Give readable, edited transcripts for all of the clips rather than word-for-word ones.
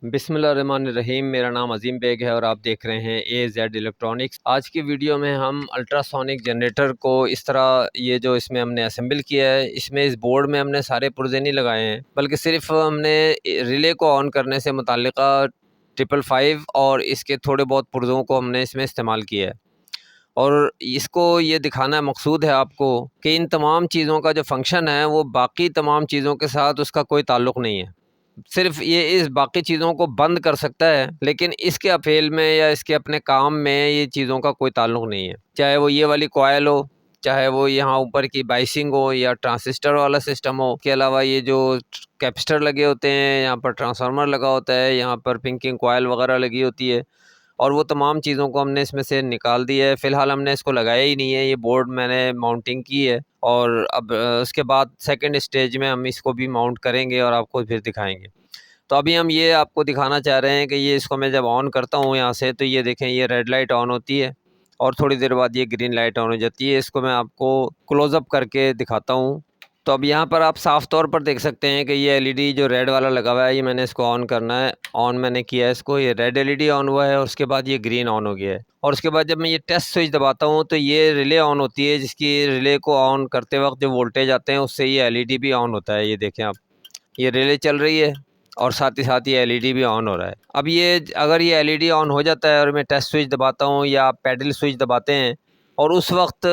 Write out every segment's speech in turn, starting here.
बिस्मिल्लाहिर्रहमानिर्रहीम। मेरा नाम अज़ीम बेग है और आप देख रहे हैं AZ इलेक्ट्रॉनिक्स। आज की वीडियो में हम अल्ट्रासोनिक जनरेटर को इस तरह, ये जो इसमें हमने असेंबल किया है, इसमें इस बोर्ड में हमने सारे पुर्जे नहीं लगाए हैं, बल्कि सिर्फ हमने रिले को ऑन करने से मुताल्लिक़ा 555 और इसके थोड़े बहुत पुर्जों को हमने इसमें इस्तेमाल किया है। और इसको ये दिखाना मकसूद है आपको कि इन तमाम चीज़ों का जो फंक्शन है वो बाकी तमाम चीज़ों के साथ उसका कोई ताल्लुक़ नहीं है। सिर्फ ये इस बाकी चीज़ों को बंद कर सकता है, लेकिन इसके अफ़ेल में या इसके अपने काम में ये चीज़ों का कोई ताल्लुक़ नहीं है। चाहे वो ये वाली कॉइल हो, चाहे वो यहाँ ऊपर की बाइसिंग हो या ट्रांसिस्टर वाला सिस्टम हो, के अलावा ये जो कैपेसिटर लगे होते हैं, यहाँ पर ट्रांसफार्मर लगा होता है, यहाँ पर पिंकिंग कॉइल वगैरह लगी होती है, और वो तमाम चीज़ों को हमने इसमें से निकाल दिया है। फ़िलहाल हमने इसको लगाया ही नहीं है, ये बोर्ड मैंने माउंटिंग की है और अब उसके बाद सेकंड स्टेज में हम इसको भी माउंट करेंगे और आपको फिर दिखाएँगे। तो अभी हम ये आपको दिखाना चाह रहे हैं कि ये इसको मैं जब ऑन करता हूँ यहाँ से, तो ये देखें, ये रेड लाइट ऑन होती है और थोड़ी देर बाद ये ग्रीन लाइट ऑन हो जाती है। इसको मैं आपको क्लोज़अप करके दिखाता हूँ। तो अब यहाँ पर आप साफ़ तौर पर देख सकते हैं कि ये एलईडी जो रेड वाला लगा हुआ है, ये मैंने इसको ऑन करना है। ऑन मैंने किया है इसको, ये रेड एलईडी ऑन हुआ है और उसके बाद ये ग्रीन ऑन हो गया है। और उसके बाद जब मैं ये टेस्ट स्विच दबाता हूँ तो ये रिले ऑन होती है, जिसकी रिले को ऑन करते वक्त जो वोल्टेज आते हैं उससे ये एलईडी भी ऑन होता है। ये देखें आप, ये रिले चल रही है और साथ ही साथ ये एलईडी भी ऑन हो रहा है। अब ये अगर ये एलईडी ऑन हो जाता है और मैं टेस्ट स्विच दबाता हूँ या पैडल स्विच दबाते हैं और उस वक्त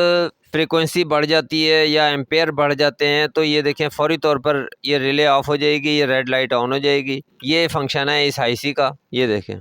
फ्रीक्वेंसी बढ़ जाती है या एम्पेयर बढ़ जाते हैं, तो ये देखें फ़ौरी तौर पर ये रिले ऑफ हो जाएगी, ये रेड लाइट ऑन हो जाएगी। ये फंक्शन है इस आईसी का, ये देखें।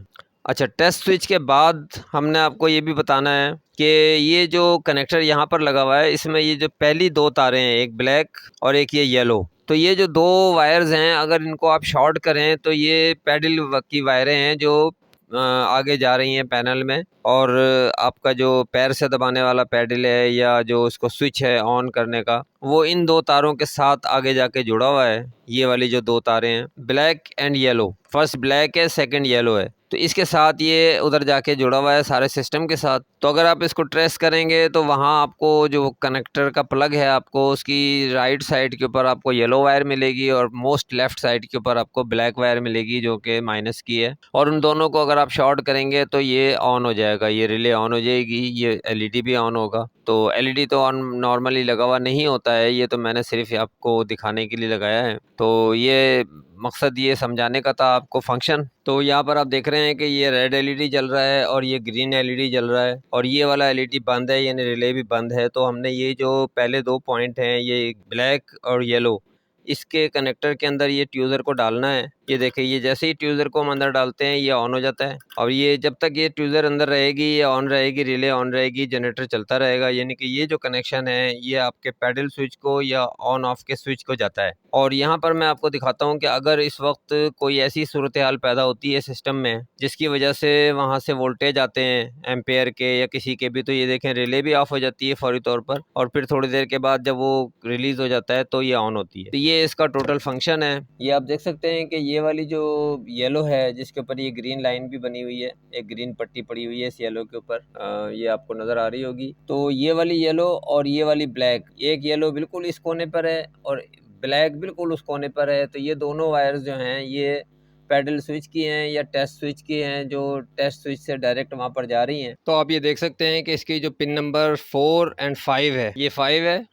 अच्छा, टेस्ट स्विच के बाद हमने आपको ये भी बताना है कि ये जो कनेक्टर यहाँ पर लगा हुआ है, इसमें ये जो पहली दो तारें हैं, एक ब्लैक और एक ये येलो, तो ये जो दो वायर्स हैं, अगर इनको आप शॉर्ट करें तो ये पैडल की वायरें हैं जो आगे जा रही हैं पैनल में, और आपका जो पैर से दबाने वाला पैडल है या जो उसको स्विच है ऑन करने का, वो इन दो तारों के साथ आगे जाके जुड़ा हुआ है। ये वाली जो दो तारें हैं, black and yellow, first black है, सेकंड येलो है, तो इसके साथ ये उधर जाके जुड़ा हुआ है सारे सिस्टम के साथ। तो अगर आप इसको ट्रेस करेंगे तो वहाँ आपको जो कनेक्टर का प्लग है, आपको उसकी राइट साइड के ऊपर आपको येलो वायर मिलेगी और मोस्ट लेफ्ट साइड के ऊपर आपको ब्लैक वायर मिलेगी जो कि माइनस की है। और उन दोनों को अगर आप शॉर्ट करेंगे तो ये ऑन हो जाएगा, ये रिले ऑन हो जाएगी, ये एलईडी भी ऑन होगा। तो एलईडी तो ऑन नॉर्मली लगा हुआ नहीं होता है, ये तो मैंने सिर्फ आपको दिखाने के लिए लगाया है। तो ये मकसद ये समझाने का था आपको फंक्शन। तो यहाँ पर आप देख रहे हैं कि ये रेड एलईडी जल रहा है और ये ग्रीन एलईडी जल रहा है और ये वाला एलईडी बंद है, यानी रिले भी बंद है। तो हमने ये जो पहले दो पॉइंट हैं, ये ब्लैक और येलो, इसके कनेक्टर के अंदर ये ट्यूज़र को डालना है। ये देखिए, ये जैसे ही ट्यूज़र को हम अंदर डालते हैं ये ऑन हो जाता है, और ये जब तक ये ट्यूज़र अंदर रहेगी, ये ऑन रहेगी, रिले ऑन रहेगी, जनरेटर चलता रहेगा। यानी कि ये जो कनेक्शन है ये आपके पैडल स्विच को या ऑन ऑफ के स्विच को जाता है। और यहाँ पर मैं आपको दिखाता हूँ कि अगर इस वक्त कोई ऐसी सूरत हाल पैदा होती है सिस्टम में जिसकी वजह से वहाँ से वोल्टेज आते हैं एम्पेयर के या किसी के भी, तो ये देखें रिले भी ऑफ हो जाती है फौरी तौर पर, और फिर थोड़ी देर के बाद जब वो रिलीज हो जाता है तो ये ऑन होती है। तो ये इसका टोटल फंक्शन है। ये आप देख सकते हैं कि ये वाली जो येलो है जिसके ऊपर ये ग्रीन लाइन भी बनी हुई है, एक ग्रीन पट्टी पड़ी हुई है इस येलो के ऊपर, ये आपको नजर आ रही होगी। तो ये वाली येलो और ये वाली ब्लैक, एक येलो बिल्कुल इस कोने पर है और ब्लैक बिल्कुल उस कोने पर है। तो ये दोनों वायर्स जो हैं ये पैडल स्विच की हैं या टेस्ट स्विच की हैं, जो टेस्ट स्विच से डायरेक्ट वहाँ पर जा रही हैं। तो आप ये देख सकते हैं कि इसकी जो पिन नंबर 4 एंड 5 है, ये 5 है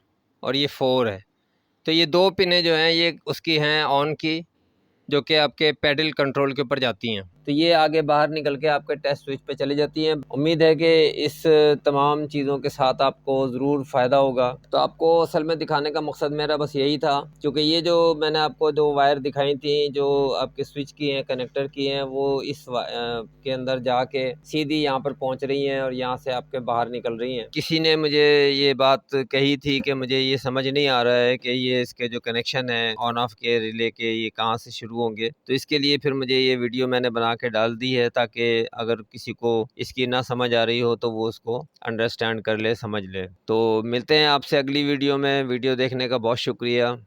और ये 4 है। तो ये दो पिनें जो हैं ये उसकी हैं ऑन की, जो कि आपके पैडल कंट्रोल के ऊपर जाती हैं। तो ये आगे बाहर निकल के आपके टेस्ट स्विच पे चली जाती हैं। उम्मीद है कि इस तमाम चीज़ों के साथ आपको ज़रूर फ़ायदा होगा। तो आपको असल में दिखाने का मकसद मेरा बस यही था, क्योंकि ये जो मैंने आपको जो वायर दिखाई थी जो आपके स्विच की हैं, कनेक्टर की हैं, वो इस के अंदर जाके सीधी यहाँ पर पहुँच रही हैं और यहाँ से आपके बाहर निकल रही हैं। किसी ने मुझे ये बात कही थी कि मुझे ये समझ नहीं आ रहा है कि ये इसके जो कनेक्शन है ऑन ऑफ के रिले के, ये कहाँ से शुरू होंगे। तो इसके लिए फिर मुझे ये वीडियो मैंने बना के डाल दी है, ताकि अगर किसी को इसकी ना समझ आ रही हो तो वो उसको अंडरस्टैंड कर ले, समझ ले। तो मिलते हैं आपसे अगली वीडियो में। वीडियो देखने का बहुत शुक्रिया।